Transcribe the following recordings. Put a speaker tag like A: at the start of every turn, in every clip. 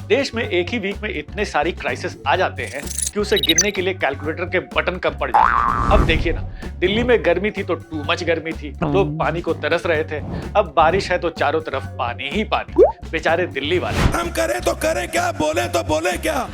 A: देश में एक ही वीक में इतने सारी क्राइसिस आ जाते हैं कि उसे गिनने के लिए कैलकुलेटर के बटन कम पड़ जाते हैं। अब देखिए ना, दिल्ली में गर्मी थी तो टू मच गर्मी थी, लोग पानी को तरस रहे थे। अब बारिश है तो चारों तरफ पानी ही पानी। बेचारे दिल्ली वाले।
B: हम करें तो करें क्या, बोले तो बोले क्या।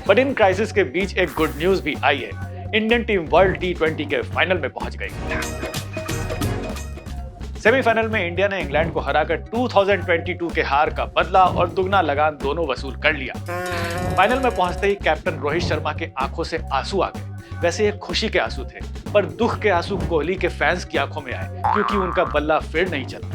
A: बट इन क्राइसिस के बीच एक गुड न्यूज भी आई है। इंडियन टीम वर्ल्ड T20 के फाइनल में पहुंच गई। सेमीफाइनल में इंडिया ने इंग्लैंड को हराकर 2022 के हार का बदला और दुगना लगान दोनों वसूल कर लिया। फाइनल में पहुंचते ही कैप्टन रोहित शर्मा के आंखों से आंसू आ गए। वैसे ये खुशी के आंसू थे, पर दुख के आंसू कोहली के फैंस की आंखों में आए क्योंकि उनका बल्ला फिर नहीं चला।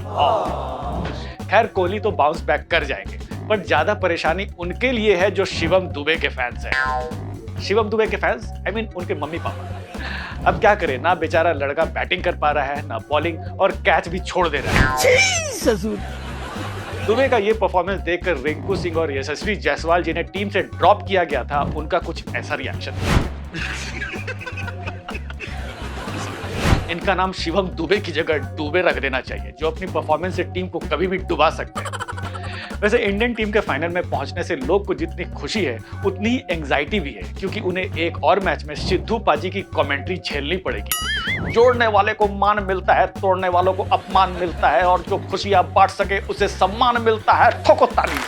A: खैर, कोहली तो बाउंस बैक कर जाएंगे, पर ज्यादा परेशानी उनके लिए है जो शिवम दुबे के फैंस हैं। शिवम दुबे के फैंस, आई मीन उनके मम्मी पापा। अब क्या करे, ना बेचारा लड़का बैटिंग कर पा रहा है, ना बॉलिंग, और कैच भी छोड़ दे रहा है। दुबे का ये परफॉर्मेंस देखकर रिंकू सिंह और यशस्वी जायसवाल जिन्हें टीम से ड्रॉप किया गया था, उनका कुछ ऐसा रिएक्शन। इनका नाम शिवम दुबे की जगह डूबे रख देना चाहिए, जो अपनी परफॉर्मेंस से टीम को कभी भी डुबा सकते हैं। वैसे इंडियन टीम के फाइनल में पहुंचने से लोग को जितनी खुशी है उतनी ही एंजाइटी भी है, क्योंकि उन्हें एक और मैच में सिद्धू पाजी की कमेंट्री झेलनी पड़ेगी। जोड़ने वाले को मान मिलता है, तोड़ने वालों को अपमान मिलता है, और जो खुशियां बांट सके उसे सम्मान मिलता है। ठोको ताली।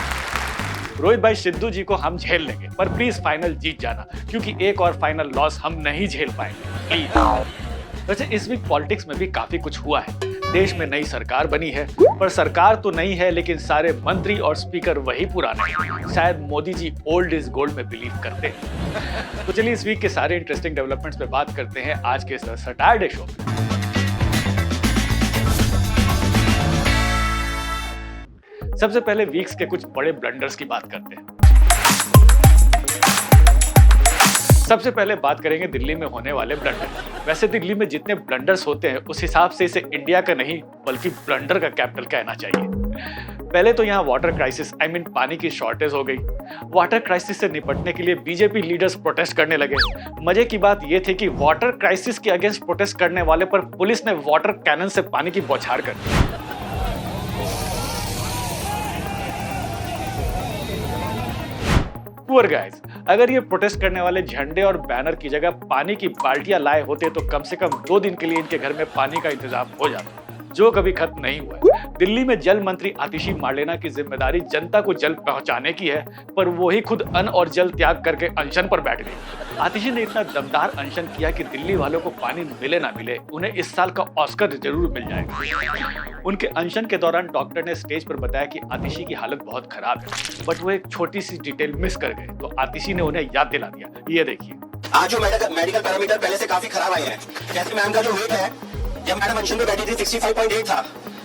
A: रोहित भाई, सिद्धू जी को हम झेल लेंगे, पर प्लीज फाइनल जीत जाना, क्योंकि एक और फाइनल लॉस हम नहीं झेल पाएंगे, प्लीज। वैसे इस वीक पॉलिटिक्स में भी काफी कुछ हुआ है। देश में नई सरकार बनी है, पर सरकार तो नई है लेकिन सारे मंत्री और स्पीकर वही पुराने। शायद Modi ji old is gold में बिलीव करते हैं। तो चलिए इस वीक के सारे इंटरेस्टिंग डेवलपमेंट्स पे बात करते हैं आज के सैटरडे शो में। सबसे पहले वीक्स के कुछ बड़े ब्लंडर्स की बात करते हैं। सबसे पहले बात करेंगे दिल्ली में होने वाले ब्लंडर। वैसे दिल्ली में जितने ब्लंडर्स होते हैं उस हिसाब से इसे इंडिया का नहीं बल्कि ब्लंडर का कैपिटल कहना चाहिए। पहले तो यहाँ वाटर क्राइसिस, आई मीन पानी की शॉर्टेज हो गई। वाटर क्राइसिस से निपटने के लिए बीजेपी लीडर्स प्रोटेस्ट करने लगे। मजे की बात यह थी कि वाटर क्राइसिस के अगेंस्ट प्रोटेस्ट करने वाले पर पुलिस ने वाटर कैनन से पानी की बौछार कर दी। पुअर गाइस, अगर ये प्रोटेस्ट करने वाले झंडे और बैनर की जगह पानी की बाल्टियां लाए होते तो कम से कम 2 दिन के लिए इनके घर में पानी का इंतजाम हो जाता, जो कभी खत्म नहीं हुआ है। दिल्ली में जल मंत्री आतिशी मार्लेना की जिम्मेदारी जनता को जल पहुंचाने की है, पर वो ही खुद अन्न और जल त्याग करके अनशन पर बैठ गई। आतिशी ने इतना दमदार अनशन किया कि दिल्ली वालों को पानी मिले ना मिले, उन्हें इस साल का ऑस्कर जरूर मिल जाएगा। उनके अनशन के दौरान डॉक्टर ने स्टेज पर बताया कि आतिशी की हालत बहुत खराब है, बट वो एक छोटी सी डिटेल मिस कर गए, तो आतिशी ने उन्हें याद दिला दिया। ये देखिए,
C: आज जो मेडिकल पैरामीटर पहले से काफी खराब आए हैं। जैसे मैम का जो वेट है, जब मैडम अनशन में बैठी थी 65.8 था,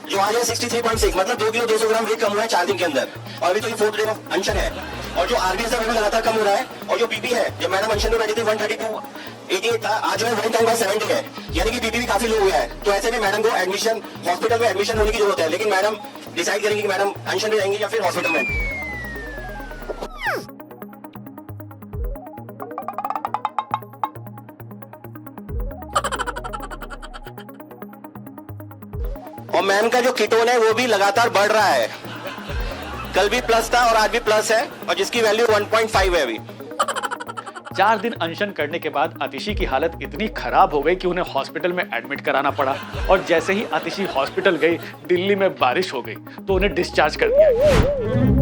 C: जो आज है 63.6, मतलब 2 किलो 200 ग्राम वेट कम हुआ है 4 दिन के अंदर। और अभी तो ये 4th डे ऑफ अनशन है, और जो आरबीएस का लेवल लगातार कम हो रहा है। और जो बीपी है, जब मैडम अनशन में बैठी थी 132/88 था, आज जो है 110/70 है, यानी कि बीपी भी काफी लो हुआ है। तो ऐसे में मैडम को एडमिशन, हॉस्पिटल में एडमिशन होने की जरूरत है। लेकिन मैडम डिसाइड करेंगी कि मैडम अनशन में जाएंगी या फिर हॉस्पिटल में। और मैम का जो कीटोन है वो भी लगातार बढ़ रहा है। कल भी प्लस था और आज भी प्लस है, और जिसकी वैल्यू 1.5 है अभी।
A: 4 दिन अनशन करने के बाद आतिशी की हालत इतनी खराब हो गई कि उन्हें हॉस्पिटल में एडमिट कराना पड़ा। और जैसे ही आतिशी हॉस्पिटल गई, दिल्ली में बारिश हो गई, तो उन्हें डिस्चार्ज कर दिया गया।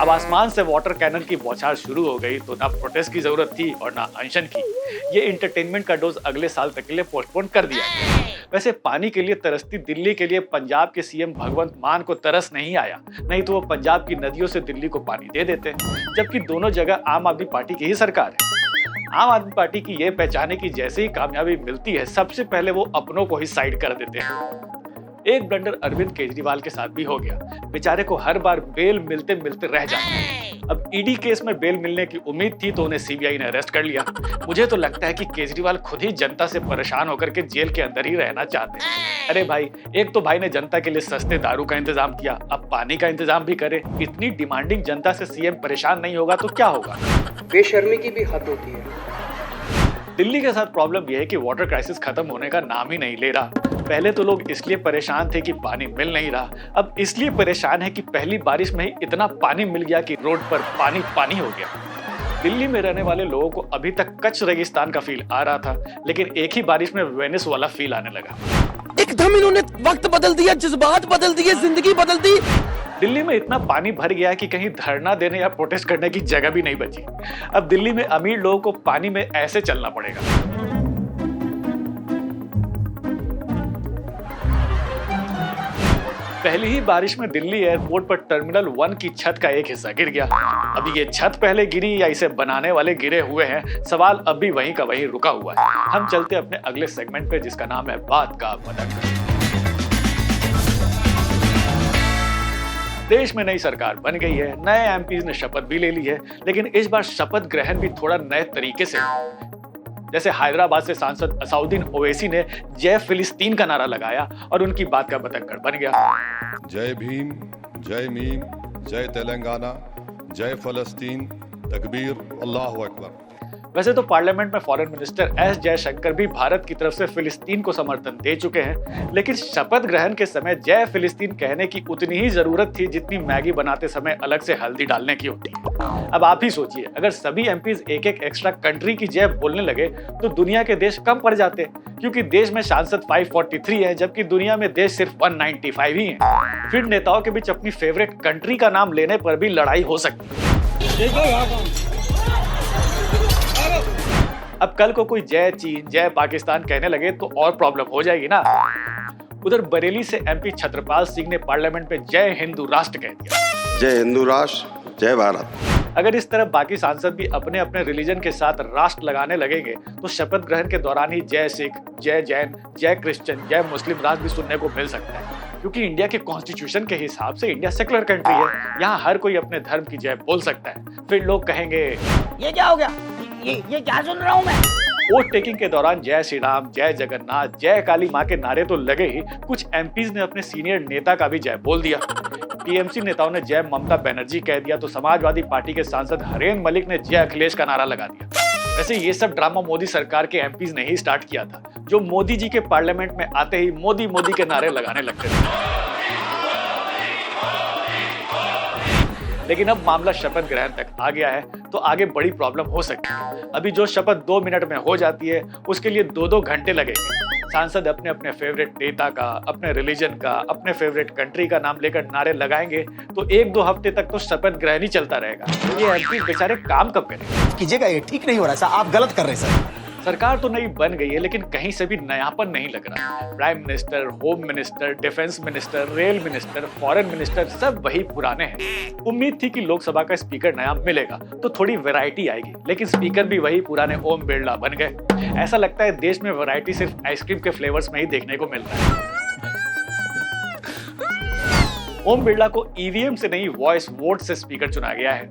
A: अब आसमान से वाटर कैनन की बौछार शुरू हो गई, तो ना प्रोटेस्ट की जरूरत थी और ना अनशन की। ये एंटरटेनमेंट का डोज अगले साल तक के लिए पोस्टपोन कर दिया गया। वैसे पानी के लिए तरसती दिल्ली के लिए पंजाब के सीएम भगवंत मान को तरस नहीं आया, नहीं तो वो पंजाब की नदियों से दिल्ली को पानी दे देते। जबकि दोनों जगह आम आदमी पार्टी की ही सरकार है। आम आदमी पार्टी की ये पहचान है कि जैसे ही कामयाबी मिलती है, सबसे पहले वो अपनों को ही साइड कर देते हैं। एक ब्लंडर अरविंद केजरीवाल के साथ भी हो गया। बेचारे को हर बार बेल मिलते मिलते रह जाता है। अब ईडी केस में बेल मिलने की उम्मीद थी, तो उन्हें सीबीआई ने अरेस्ट कर लिया। मुझे तो लगता है कि केजरीवाल खुद ही जनता से परेशान होकर के जेल के अंदर ही रहना चाहते हैं। अरे भाई, एक तो भाई ने जनता के लिए सस्ते दारू का इंतजाम किया, अब पानी का इंतजाम भी करे। इतनी डिमांडिंग जनता से सीएम परेशान नहीं होगा तो क्या होगा?
D: बेशर्मी की भी हद होती है।
A: दिल्ली के साथ प्रॉब्लम यह है कि वाटर क्राइसिस खत्म होने का नाम ही नहीं ले रहा। पहले तो लोग इसलिए परेशान थे कि पानी मिल नहीं रहा, अब इसलिए परेशान है कि पहली बारिश में ही इतना पानी मिल गया कि रोड पर पानी पानी हो गया। दिल्ली में रहने वाले लोगों को अभी तक कच्छ रेगिस्तान का फील आ रहा था, लेकिन एक ही बारिश में वेनिस वाला फील आने लगा।
D: एकदम इन्होंने वक्त बदल दिया, जज्बात बदल दिए, जिंदगी बदल दी।
A: दिल्ली में इतना पानी भर गया कि कहीं धरना देने या प्रोटेस्ट करने की जगह भी नहीं बची। अब दिल्ली में अमीर लोगों को पानी में ऐसे चलना पड़ेगा। पहली ही बारिश में दिल्ली एयरपोर्ट पर टर्मिनल 1 की छत का एक हिस्सा गिर गया। अब ये छत पहले गिरी या इसे बनाने वाले गिरे हुए हैं, सवाल अब भी वहीं का वहीं रुका हुआ है। हम चलते अपने अगले सेगमेंट पे, जिसका नाम है बात का पता। देश में नई सरकार बन गई है, नए एमपीज ने शपथ भी ले ली है, लेकिन इस बार शपथ ग्रहण भी थोड़ा नए तरीके से। जैसे हैदराबाद से सांसद असाउद्दीन ओवैसी ने जय फिलिस्तीन का नारा लगाया और उनकी बात का बतंगड़ बन गया।
B: जय भीम, जय मीम, जय तेलंगाना, जय फलस्तीन, तकबीर, अल्लाहु अकबर।
A: वैसे तो पार्लियामेंट में फॉरेन मिनिस्टर एस जयशंकर भी भारत की तरफ से फिलिस्तीन को समर्थन दे चुके हैं, लेकिन शपथ ग्रहण के समय जय फिलिस्तीन कहने की उतनी ही जरूरत थी जितनी मैगी बनाते समय अलग से हल्दी डालने की होती है। अब आप ही सोचिए, अगर सभी एमपीज एक एक एक्स्ट्रा कंट्री की जय बोलने लगे तो दुनिया के देश कम पड़ जाते, क्योंकि देश में सांसद 543 है, जबकि दुनिया में देश सिर्फ 195 ही है। फिर नेताओं के बीच अपनी फेवरेट कंट्री का नाम लेने पर भी लड़ाई हो सकती है। अब कल को कोई जय चीन, जय पाकिस्तान कहने लगे तो और प्रॉब्लम हो जाएगी ना। उधर बरेली से एमपी छत्रपाल सिंह ने पार्लियामेंट में जय हिंदू राष्ट्र कह दिया।
E: जय हिंदू राष्ट्र, जय भारत।
A: अगर इस तरह बाकी सांसद भी अपने अपने रिलीजन के साथ राष्ट्र लगाने लगेंगे तो शपथ ग्रहण के दौरान ही जय सिख, जय जैन, जय क्रिश्चियन, जय मुस्लिम राष्ट्र भी सुनने को मिल सकता है, क्योंकि इंडिया के कॉन्स्टिट्यूशन के हिसाब से इंडिया सेकुलर कंट्री है। यहाँ हर कोई अपने धर्म की जय बोल सकता है। फिर लोग कहेंगे
D: ये क्या हो गया, ये क्या सुन रहा हूँ मैं।
A: वोट टेकिंग के दौरान जय श्री राम, जय जगन्नाथ, जय काली माँ के नारे तो लगे ही, कुछ एमपीज ने अपने सीनियर नेता का भी जय बोल दिया। टीएमसी नेताओं ने जय ममता बनर्जी कह दिया तो समाजवादी पार्टी के सांसद हरेन मलिक ने जय अखिलेश का नारा लगा दिया। वैसे ये सब ड्रामा मोदी सरकार के एमपीज ने ही स्टार्ट किया था, जो मोदी जी के पार्लियामेंट में आते ही मोदी मोदी के नारे लगाने लगते थे। लेकिन अब मामला शपथ ग्रहण तक आ गया है तो आगे बड़ी प्रॉब्लम हो सकती है। अभी जो शपथ 2 मिनट में हो जाती है, उसके लिए 2-2 घंटे लगेंगे। सांसद अपने अपने फेवरेट नेता का, अपने रिलीजन का, अपने फेवरेट कंट्री का नाम लेकर नारे लगाएंगे तो 1-2 हफ्ते तक तो शपथ ग्रहण ही चलता रहेगा। ये एमपी बेचारे काम कब करेंगे?
D: कीजिएगा, ये ठीक नहीं हो रहा सर, आप गलत कर रहे हैं सर।
A: सरकार तो नई बन गई है, लेकिन कहीं से भी नयापन नहीं लग रहा। Prime minister, home minister, defence minister, rail minister, foreign minister सब वही पुराने हैं। उम्मीद थी कि लोकसभा का स्पीकर नया मिलेगा तो थोड़ी वैरायटी आएगी, लेकिन स्पीकर भी वही पुराने ओम बिरला बन गए। ऐसा लगता है देश में वैरायटी सिर्फ आइसक्रीम के फ्लेवर्स में ही देखने को मिल रहा है। ओम बिरला को ईवीएम से नहीं, वॉइस वोट से स्पीकर चुना गया है।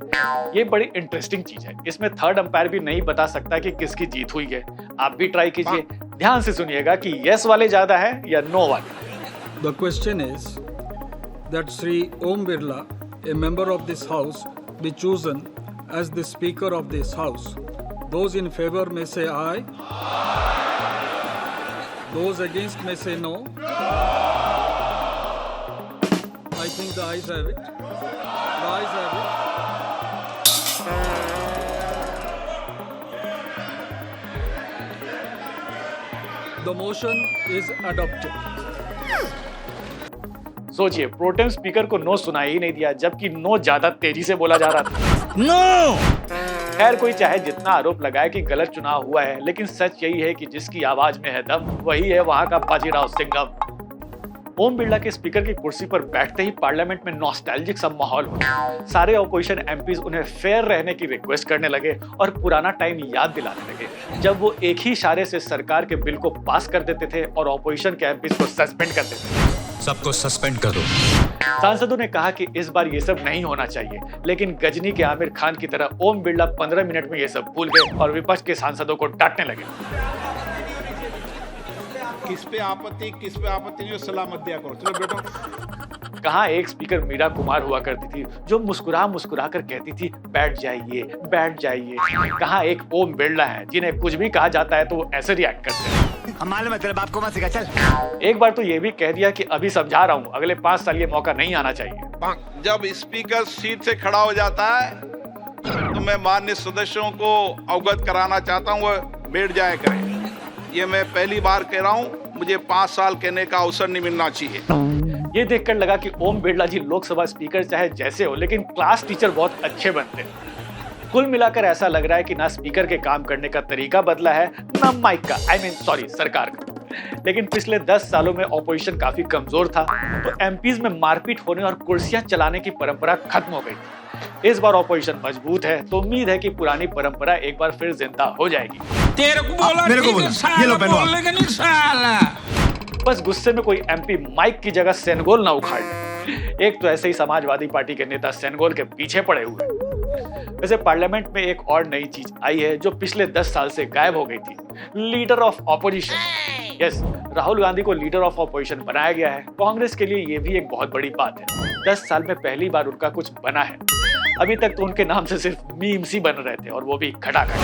A: ये बड़ी इंटरेस्टिंग चीज है। इसमें थर्ड अंपायर भी नहीं बता सकता कि किसकी जीत हुई है। आप भी ट्राई कीजिए, ध्यान से सुनिएगा कि यस वाले ज्यादा है या नो वाले।
F: The question is that Sri Om Birla, a member of this house, be chosen as the speaker of this house. Those in favor may say aye. Those against may say no. I think the ayes have it. The ayes have it. The motion is adopted.
A: सोचिए, pro tem speaker को no सुनाई ही नहीं दिया, जबकि no ज्यादा तेजी से बोला जा रहा था।
D: नो।
A: खैर, कोई चाहे जितना आरोप लगाए कि गलत चुनाव हुआ है, लेकिन सच यही है कि जिसकी आवाज में है दम, वही है वहां का बाजीराव सिंघम। ओम बिरला के स्पीकर की कुर्सी पर बैठते ही पार्लियामेंट में नॉस्टैल्जिक सा माहौल हुआ। सारे ऑपोजिशन एमपीज उन्हें फेयर रहने की रिक्वेस्ट करने लगे और पुराना टाइम याद दिलाने लगे, जब वो एक ही इशारे से सरकार के बिल को पास कर देते थे और ऑपोजिशन के एमपीज को सस्पेंड कर देते थे।
G: सबको सस्पेंड कर दो।
A: सांसदों ने कहा कि इस बार ये सब नहीं होना चाहिए, लेकिन गजनी के आमिर खान की तरह ओम बिरला 15 मिनट में ये सब भूल गए और विपक्ष के सांसदों को डांटने लगे।
H: किस पे आपत्ति नहीं, सलाह मत दिया करो। चलो बैठो।
A: कहाँ एक स्पीकर मीरा कुमार हुआ करती थी जो मुस्कुरा मुस्कुरा कर कहती थी बैठ जाइए बैठ जाइए। कहाँ एक ओम बिरला है जिन्हें कुछ भी कहा जाता है तो वो ऐसे रिएक्ट करते हैं।
G: हम मालूम है तेरे बाप को मत सिखा चल।
A: एक बार तो ये भी कह दिया कि अभी समझा रहा हूँ, अगले 5 साल ये मौका नहीं आना चाहिए।
H: जब स्पीकर सीट से खड़ा हो जाता है तो मैं माननीय सदस्यों को अवगत कराना चाहता हूँ वह बैठ जाए करें। ये मैं पहली बार कह रहा हूँ, मुझे 5 साल कहने का अवसर नहीं मिलना चाहिए।
A: ये देखकर लगा कि ओम बिरला जी लोकसभा स्पीकर चाहे जैसे हो लेकिन क्लास टीचर बहुत अच्छे बनते हैं। कुल मिलाकर ऐसा लग रहा है कि ना स्पीकर के काम करने का तरीका बदला है ना माइक का, सॉरी सरकार का। लेकिन पिछले 10 सालों में ऑपोजिशन काफी कमजोर था तो एमपीज में मारपीट होने और कुर्सियां चलाने की परंपरा खत्म हो गई। इस बार ऑपोजिशन मजबूत है तो उम्मीद है कि पुरानी परंपरा एक बार फिर जिंदा हो जाएगी।
G: तेरे को बोला मेरे को बोला ये लो पहनो।
A: बस गुस्से में कोई एमपी माइक की जगह सेनगोल ना उखाड़ ले। एक तो ऐसे ही समाजवादी पार्टी के नेता सेनगोल के पीछे पड़े हुए। वैसे पार्लियामेंट में एक और नई चीज आई है जो पिछले 10 साल से गायब हो गई थी, leader of opposition. Yes, Rahul Gandhi को लीडर ऑफ ऑपोजिशन बनाया गया है। कांग्रेस के लिए ये भी एक बहुत बड़ी बात है। 10 साल में पहली बार उनका कुछ बना है। अभी तक तो उनके नाम से सिर्फ मीम्स ही बन रहे थे और वो भी खटाखट।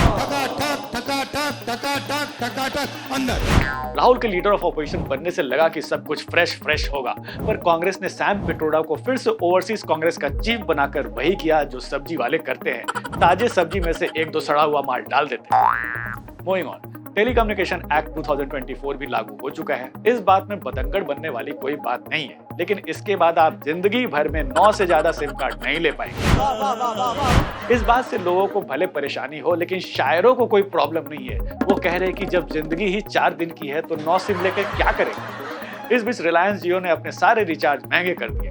A: राहुल के लीडर ऑफ ऑपोजिशन बनने से लगा कि सब कुछ फ्रेश होगा, पर कांग्रेस ने सैम पिट्रोडा को फिर से ओवरसीज कांग्रेस का चीफ बनाकर वही किया जो सब्जी वाले करते हैं, ताजे सब्जी में से एक दो सड़ा हुआ माल डाल देते हैं। मूविंग ऑन, टेलीकम्युनिकेशन एक्ट 2024 भी लागू हो चुका है। इस बात में बतंगड़ बनने वाली कोई बात नहीं है, लेकिन इसके बाद आप जिंदगी भर में 9 से ज्यादा सिम कार्ड नहीं ले पाएंगे। इस बात से लोगों को भले परेशानी हो लेकिन शायरों को कोई प्रॉब्लम नहीं है। वो कह रहे हैं कि जब जिंदगी ही 4 दिन की है तो 9 सिम लेकर क्या करेंगे। इस बीच रिलायंस जियो ने अपने सारे रिचार्ज महंगे कर दिए।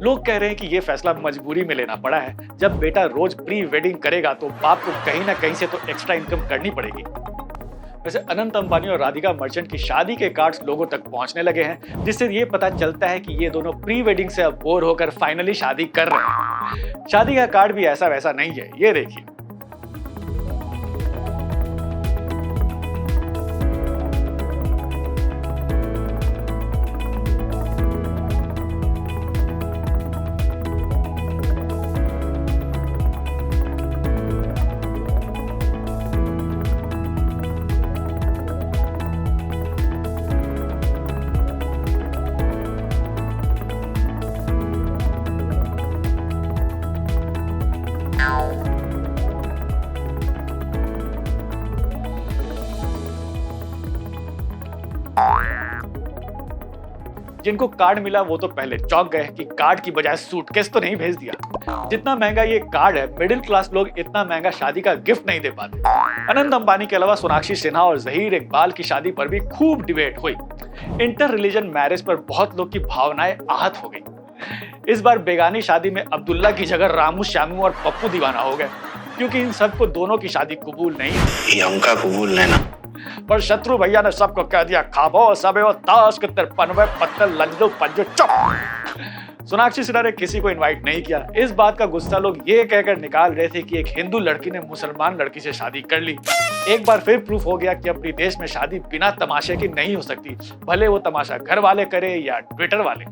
A: लोग कह रहे हैं कि ये फैसला मजबूरी में लेना पड़ा है। जब बेटा रोज प्री वेडिंग करेगा तो बाप को कहीं ना कहीं से तो एक्स्ट्रा इनकम करनी पड़ेगी। वैसे अनंत अंबानी और राधिका मर्चेंट की शादी के कार्ड्स लोगों तक पहुंचने लगे हैं, जिससे ये पता चलता है कि ये दोनों प्री वेडिंग से अब बोर होकर फाइनली शादी कर रहे हैं। शादी का कार्ड भी ऐसा वैसा नहीं है, ये देखिए। जिनको कार्ड मिला वो तो पहले चौंक गए कि कार्ड की बजाय सूटकेस तो नहीं भेज दिया। जितना महंगा ये कार्ड है, मिडिल क्लास लोग इतना महंगा शादी का गिफ्ट नहीं दे पाते। अनंत अंबानी के अलावा सोनाक्षी सिन्हा और जहीर इकबाल की शादी पर भी खूब डिबेट हुई। इंटर रिलीजन मैरिज पर बहुत लोग की भावनाएं आहत हो गई। इस बार बेगानी शादी में अब्दुल्ला की जगह रामू श्यामू और पप्पू दीवाना हो गए, क्योंकि इन सबको दोनों की शादी कबूल नहीं।
C: ये हमका कबूल लेना।
A: पर शत्रु भैया ने सबको कह दिया खाबो सबे ताश के तिरपनवे पत्तल लंजो पंजो चुप। सोनाक्षी सिन्हा ने किसी को इनवाइट नहीं किया। इस बात का गुस्सा लोग ये कहकर निकाल रहे थे कि एक हिंदू लड़की ने मुसलमान लड़की से शादी कर ली। एक बार फिर प्रूफ हो गया कि अपने देश में शादी बिना तमाशे की नहीं हो सकती, भले वो तमाशा घर वाले करे या ट्विटर वाले।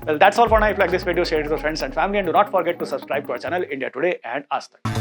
A: Well, that's all for now. If you like this video, share it with your friends and family, and do not forget to subscribe to our channel India Today and Aaj Tak.